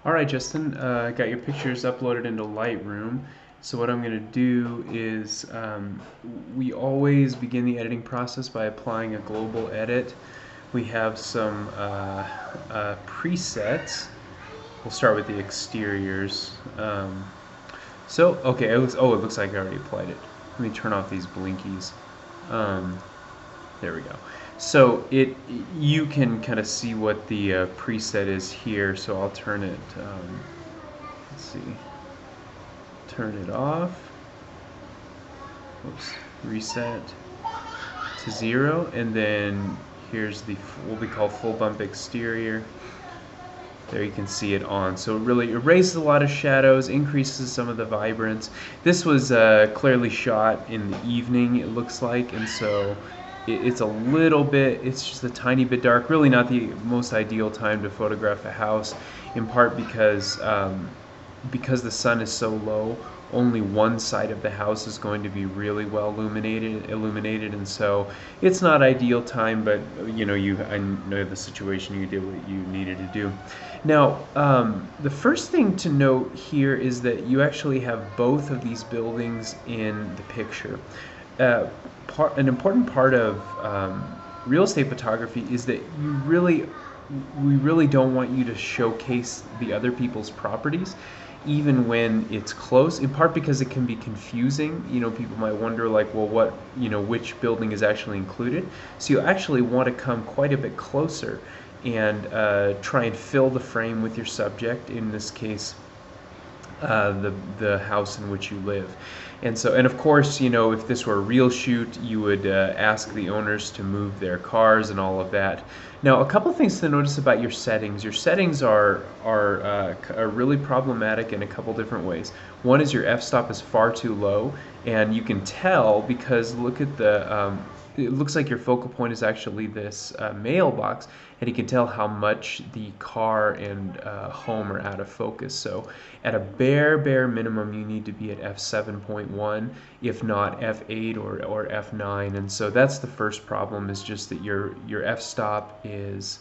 All right, Justin, I got your pictures uploaded into Lightroom. So what I'm going to do is we always begin the editing process by applying a global edit. We have some presets. We'll start with the exteriors. Okay, it looks like I already applied it. Let me turn off these blinkies. There we go. So you can kind of see what the preset is here. So I'll turn it. Let's see. Turn it off. Oops. Reset to 0, and then here's the what we call full bump exterior. There you can see it on. So it really erases a lot of shadows, increases some of the vibrance. This was clearly shot in the evening, it looks like, and so it's a little bit, it's just a tiny bit dark. Really not the most ideal time to photograph a house, in part because the sun is so low. Only one side of the house is going to be really well illuminated, and so it's not ideal time, but I know the situation, you did what you needed to do. Now, the first thing to note here is that you actually have both of these buildings in the picture. An important part of real estate photography is that we really don't want you to showcase the other people's properties, even when it's close, in part because it can be confusing. People might wonder, like, well, which building is actually included. So you actually want to come quite a bit closer and try and fill the frame with your subject, in this case, the house in which you live. And of course, if this were a real shoot, you would ask the owners to move their cars and all of that. Now, a couple things to notice about your settings. Your settings are really problematic in a couple different ways. One is your f-stop is far too low, and you can tell because look at it looks like your focal point is actually this mailbox, and you can tell how much the car and home are out of focus. So at a bare minimum, you need to be at f7.1, if not f8 or f9. And so that's the first problem, is just that your f-stop is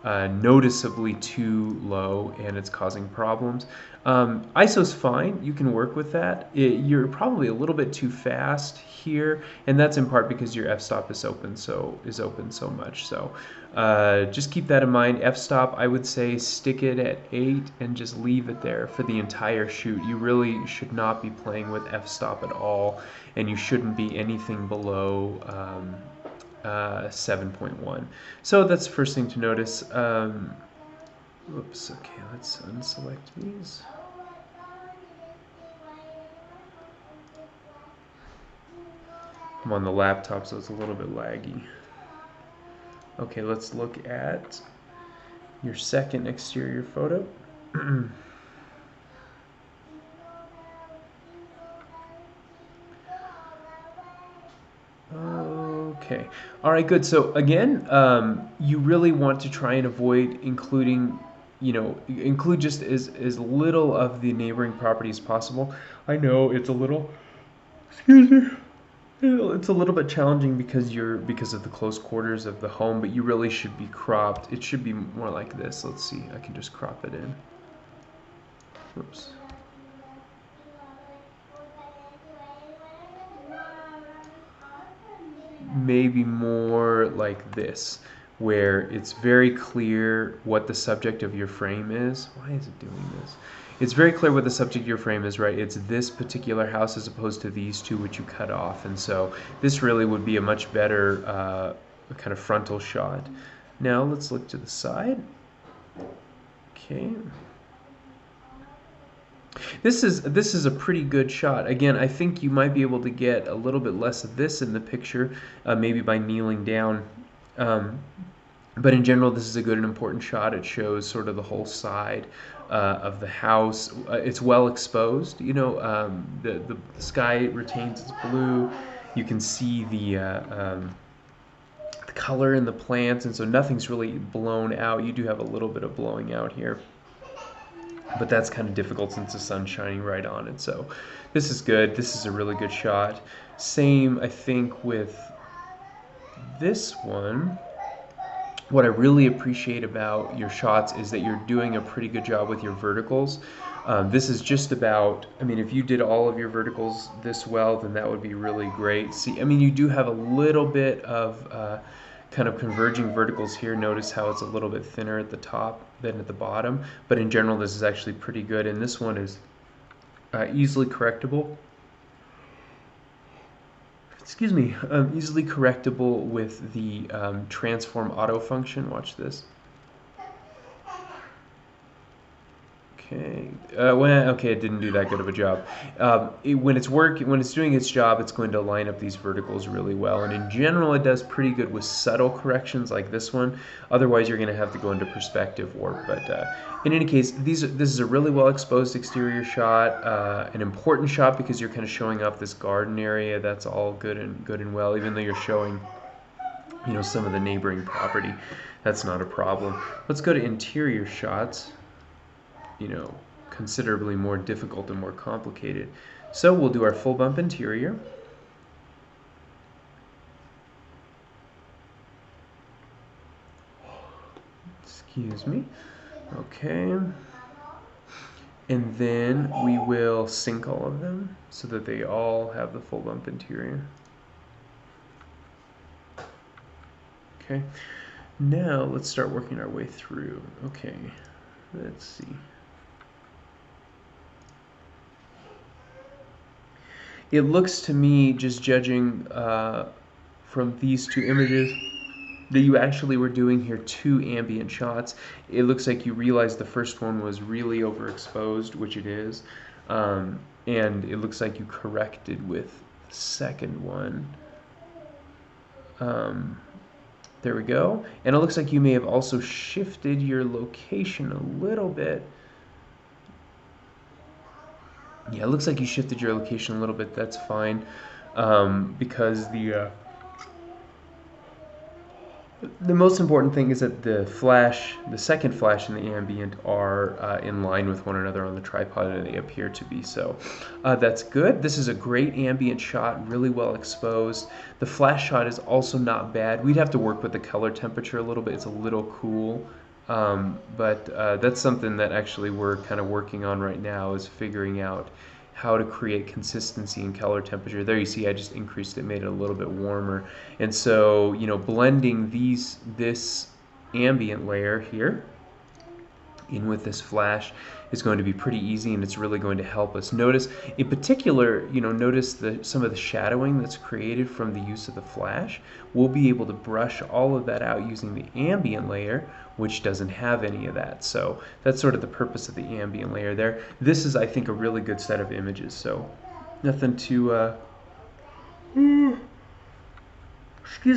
noticeably too low, and it's causing problems. ISO's fine, you can work with that. You're probably a little bit too fast here, and that's in part because your f-stop is open so much. So just keep that in mind. F-stop, I would say stick it at 8 and just leave it there for the entire shoot. You really should not be playing with f-stop at all, and you shouldn't be anything below 7.1. So that's the first thing to notice. Whoops, okay, let's unselect these. I'm on the laptop, so it's a little bit laggy. Okay, let's look at your second exterior photo. Okay, all right, good. So again, you really want to try and avoid include just as little of the neighboring property as possible. I know it's a little, excuse me, it's a little bit challenging because of the close quarters of the home, but you really should be cropped. It should be more like this. Let's see, I can just crop it in. Oops. Maybe more like this, where it's very clear what the subject of your frame is. Why is it doing this? It's very clear what the subject of your frame is, right? It's this particular house as opposed to these two which you cut off. And so this really would be a much better kind of frontal shot. Now let's look to the side. Okay. This is a pretty good shot. Again, I think you might be able to get a little bit less of this in the picture, maybe by kneeling down. But in general, this is a good and important shot. It shows sort of the whole side of the house. It's well exposed. The sky retains its blue. You can see the color in the plants, and so nothing's really blown out. You do have a little bit of blowing out here, but that's kind of difficult since the sun's shining right on it. So this is good. This is a really good shot. Same, I think, with this one. What I really appreciate about your shots is that you're doing a pretty good job with your verticals. This is just about, I mean, if you did all of your verticals this well, then that would be really great. See, I mean, you do have a little bit of kind of converging verticals here. Notice how it's a little bit thinner at the top than at the bottom, but in general, this is actually pretty good, and this one is easily correctable. Excuse me, easily correctable with the transform auto function. Watch this. Okay. Okay, it didn't do that good of a job. When it's doing its job, it's going to line up these verticals really well. And in general, it does pretty good with subtle corrections like this one. Otherwise, you're going to have to go into perspective warp. But in any case, this is a really well exposed exterior shot, an important shot because you're kind of showing off this garden area. That's all good and well, even though you're showing, you know, some of the neighboring property. That's not a problem. Let's go to interior shots. You know, considerably more difficult and more complicated. So we'll do our full bump interior. Excuse me. Okay. And then we will sync all of them so that they all have the full bump interior. Okay. Now let's start working our way through. Okay. Let's see. It looks to me, just judging from these two images, that you actually were doing here 2 ambient shots. It looks like you realized the first one was really overexposed, which it is, and it looks like you corrected with the second one. There we go. And it looks like you may have also shifted your location a little bit. Yeah, it looks like you shifted your location a little bit. That's fine, because the most important thing is that the second flash and the ambient are in line with one another on the tripod, and they appear to be so. That's good. This is a great ambient shot, really well exposed. The flash shot is also not bad. We'd have to work with the color temperature a little bit. It's a little cool. But that's something that actually we're kind of working on right now, is figuring out how to create consistency in color temperature. There you see I just increased it, made it a little bit warmer. And so, you know, blending this ambient layer here in with this flash is going to be pretty easy, and it's really going to help us. Notice, in particular, you know, notice some of the shadowing that's created from the use of the flash. We'll be able to brush all of that out using the ambient layer, which doesn't have any of that. So that's sort of the purpose of the ambient layer there. This is, I think, a really good set of images. So nothing to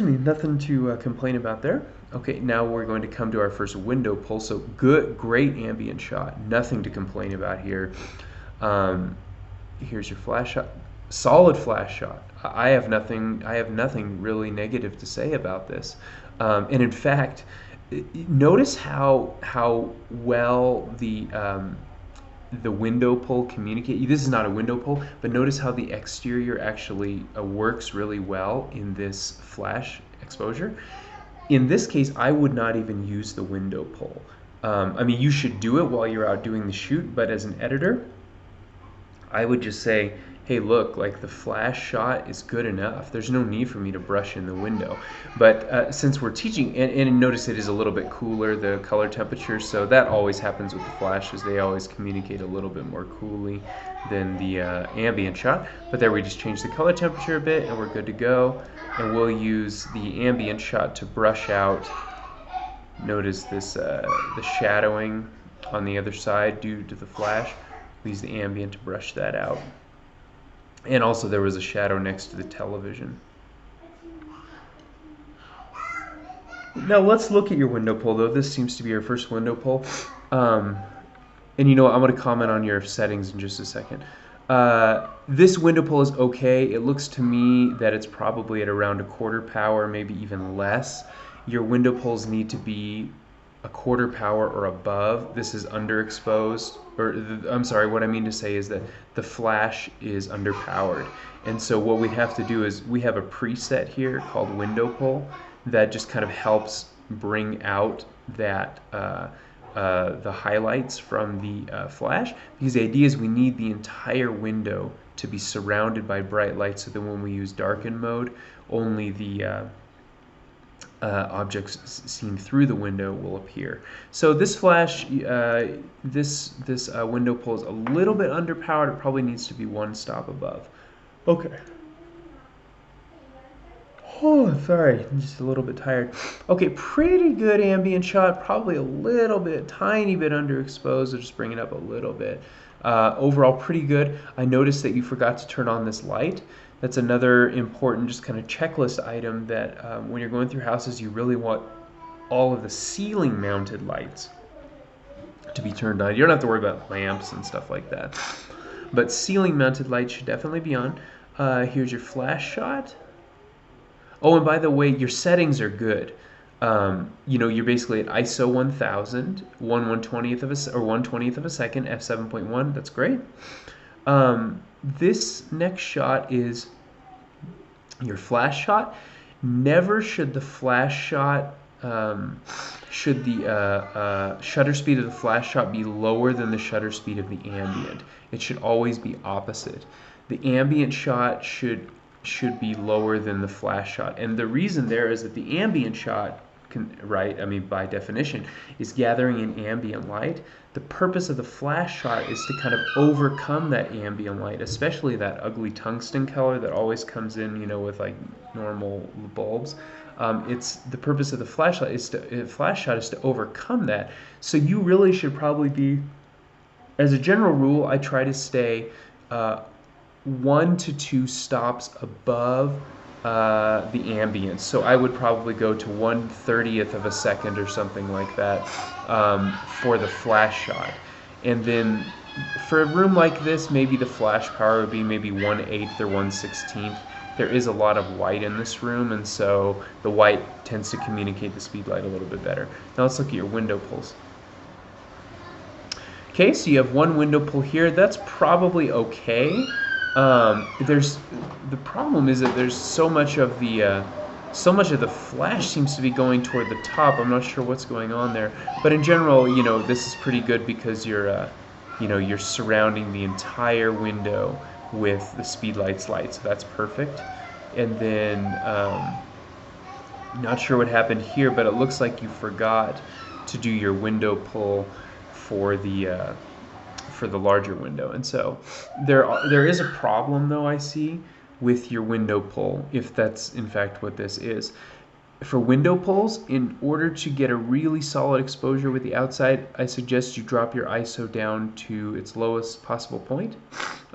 nothing to complain about there. Okay, now we're going to come to our first window pull. So great ambient shot. Nothing to complain about here. Here's your flash shot. Solid flash shot. I have nothing really negative to say about this. And in fact, notice how well the window pull communicate. This is not a window pull, but notice how the exterior actually works really well in this flash exposure. In this case, I would not even use the window pull. I mean, you should do it while you're out doing the shoot, but as an editor, I would just say, hey, look, like the flash shot is good enough. There's no need for me to brush in the window. But since we're teaching, and notice it is a little bit cooler, the color temperature, so that always happens with the flashes. They always communicate a little bit more coolly than the ambient shot. But there we just change the color temperature a bit, and we're good to go. And we'll use the ambient shot to brush out. Notice this the shadowing on the other side due to the flash. We use the ambient to brush that out. And also there was a shadow next to the television. Now let's look at your window pull, though. This seems to be your first window pull. And you know what, I'm going to comment on your settings in just a second. This window pull is okay. It looks to me that it's probably at around 1/4 power, maybe even less. Your window pulls need to be 1/4 power or above. This is underexposed, or I'm sorry, what I mean to say is that the flash is underpowered. And so what we have to do is we have a preset here called window pull that just kind of helps bring out that the highlights from the flash, because the idea is we need the entire window to be surrounded by bright light, so that when we use darken mode, only the objects seen through the window will appear. So this flash, this window pull is a little bit underpowered. It probably needs to be one stop above. Okay. Oh, sorry, I'm just a little bit tired. Okay, pretty good ambient shot, probably a little bit, tiny bit underexposed, so just bring it up a little bit. Overall, pretty good. I noticed that you forgot to turn on this light. That's another important just kind of checklist item that when you're going through houses, you really want all of the ceiling mounted lights to be turned on. You don't have to worry about lamps and stuff like that. But ceiling mounted lights should definitely be on. Here's your flash shot. Oh, and by the way, your settings are good. You know, you're basically at ISO 1000, 1/120th of a, or 1/20th of a second, f7.1. That's great. This next shot is your flash shot. Never should the flash shot, should the shutter speed of the flash shot be lower than the shutter speed of the ambient. It should always be opposite. The ambient shot should be lower than the flash shot. And the reason there is that the ambient shot, right, I mean by definition, is gathering in ambient light. The purpose of the flash shot is to kind of overcome that ambient light, especially that ugly tungsten color that always comes in, you know, with like normal bulbs. It's the purpose of the flashlight is to flash shot is to overcome that. So you really should probably be, as a general rule, I try to stay 1 to 2 stops above the ambience. So I would probably go to 1/30th of a second or something like that for the flash shot. And then for a room like this, maybe the flash power would be maybe 1/8 or 1/16. There is a lot of white in this room, and so the white tends to communicate the speed light a little bit better. Now let's look at your window pulls. Okay, so you have one window pull here. That's probably okay. The problem is that there's so much of the flash seems to be going toward the top. I'm not sure what's going on there, but in general, you know, this is pretty good because you're you're surrounding the entire window with the speedlight's light, so that's perfect. And then not sure what happened here, but it looks like you forgot to do your window pull for the larger window, and so there is a problem though I see with your window pull, if that's in fact what this is. For window pulls, in order to get a really solid exposure with the outside, I suggest you drop your ISO down to its lowest possible point,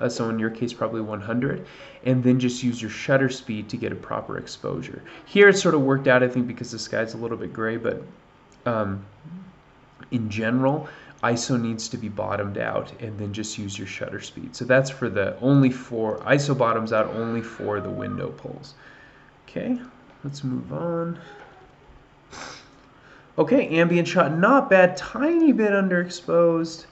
so in your case probably 100, and then just use your shutter speed to get a proper exposure. Here it's sort of worked out, I think, because the sky's a little bit gray, but in general, ISO needs to be bottomed out, and then just use your shutter speed. So that's for only for ISO bottoms out only for the window pulls. Okay, let's move on. Okay, ambient shot, not bad, tiny bit underexposed.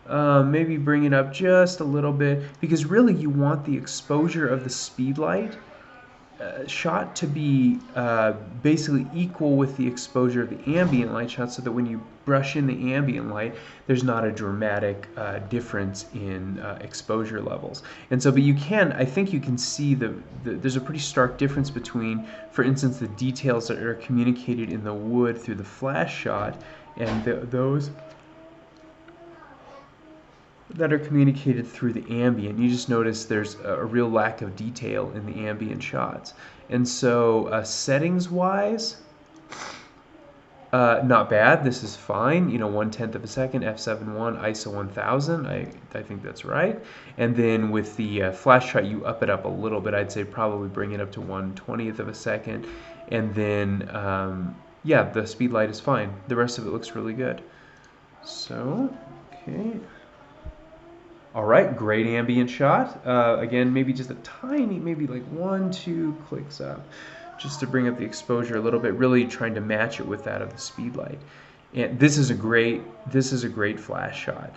Maybe bring it up just a little bit, because really you want the exposure of the speed light shot to be basically equal with the exposure of the ambient light shot, so that when you brush in the ambient light, there's not a dramatic difference in exposure levels. And so, but you can, I think you can see there's a pretty stark difference between, for instance, the details that are communicated in the wood through the flash shot and those that are communicated through the ambient. You just notice there's a real lack of detail in the ambient shots. And so settings wise, not bad. This is fine. You know, 1/10 of a second, f7.1, ISO 1000. I think that's right. And then with the flash shot, you up it up a little bit. I'd say probably bring it up to 1/20th of a second. And then, yeah, the speed light is fine. The rest of it looks really good. So, okay. All right, great ambient shot. Again, maybe just a tiny, maybe like 1-2 clicks up, just to bring up the exposure a little bit, really trying to match it with that of the speed light. And this is a great flash shot.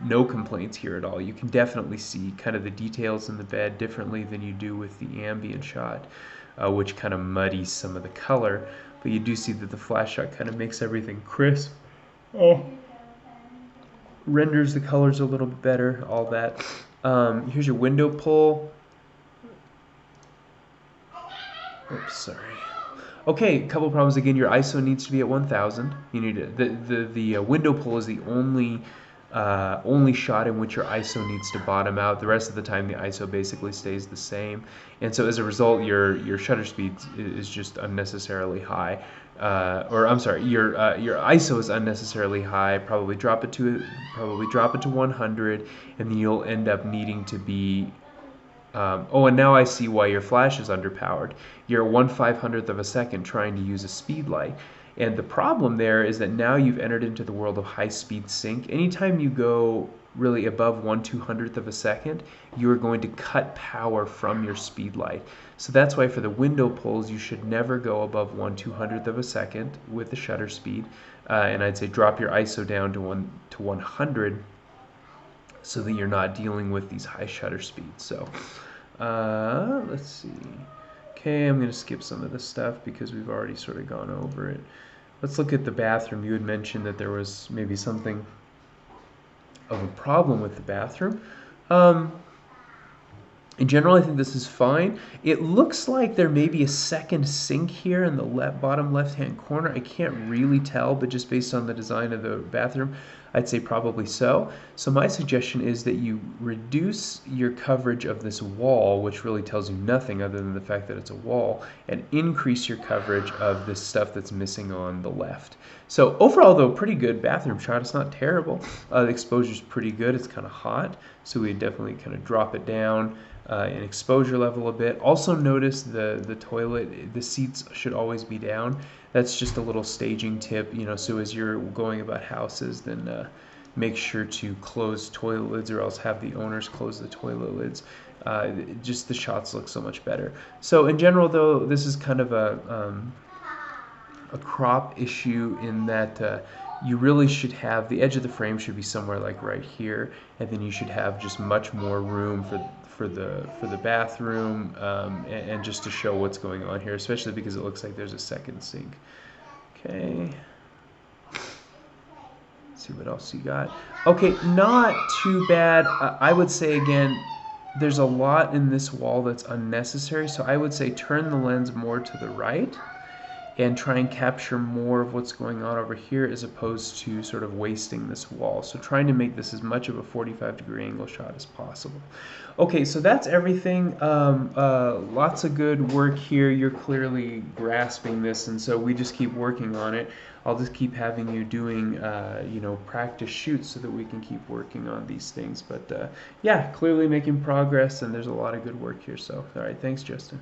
No complaints here at all. You can definitely see kind of the details in the bed differently than you do with the ambient shot, which kind of muddies some of the color. but you do see that the flash shot kind of makes everything crisp. Oh. Renders the colors a little bit better, all that. Here's your window pull. Oops, sorry. Okay, a couple problems again. Your ISO needs to be at 1000. You need the window pull is the only shot in which your ISO needs to bottom out. The rest of the time, the ISO basically stays the same, and so as a result, your shutter speed is just unnecessarily high. Or I'm sorry, your ISO is unnecessarily high. Probably drop it to 100, and then you'll end up needing to be. Oh, and now I see why your flash is underpowered. You're 1/500th of a second trying to use a speed light. And the problem there is that now you've entered into the world of high-speed sync. Anytime you go really above 1/200th of a second, you are going to cut power from your speed light. So that's why for the window pulls, you should never go above 1/200th of a second with the shutter speed. And I'd say drop your ISO down to 100 so that you're not dealing with these high shutter speeds. So let's see. Okay, I'm going to skip some of this stuff because we've already sort of gone over it. Let's look at the bathroom. You had mentioned that there was maybe something of a problem with the bathroom. In general, I think this is fine. It looks like there may be a second sink here in the bottom left-hand corner. I can't really tell, but just based on the design of the bathroom, I'd say probably so. So my suggestion is that you reduce your coverage of this wall, which really tells you nothing other than the fact that it's a wall, and increase your coverage of this stuff that's missing on the left. So overall, though, pretty good bathroom shot. It's not terrible. The exposure's pretty good. It's kind of hot, so we definitely kind of drop it down in exposure level a bit. Also notice the toilet, the seats should always be down. That's just a little staging tip, you know, so as you're going about houses, then make sure to close toilet lids or else have the owners close the toilet lids. Just the shots look so much better. So in general, though, this is kind of a crop issue in that you really should have, the edge of the frame should be somewhere like right here, and then you should have just much more room for the bathroom and just to show what's going on here, especially because it looks like there's a second sink. Okay. Let's see what else you got. Okay, not too bad. I would say again, there's a lot in this wall that's unnecessary, so I would say turn the lens more to the right and try and capture more of what's going on over here as opposed to sort of wasting this wall. So trying to make this as much of a 45-degree angle shot as possible. Okay, so that's everything. Lots of good work here. You're clearly grasping this, and so we just keep working on it. I'll just keep having you doing, you know, practice shoots so that we can keep working on these things. But yeah, clearly making progress, and there's a lot of good work here. So, all right, thanks, Justin.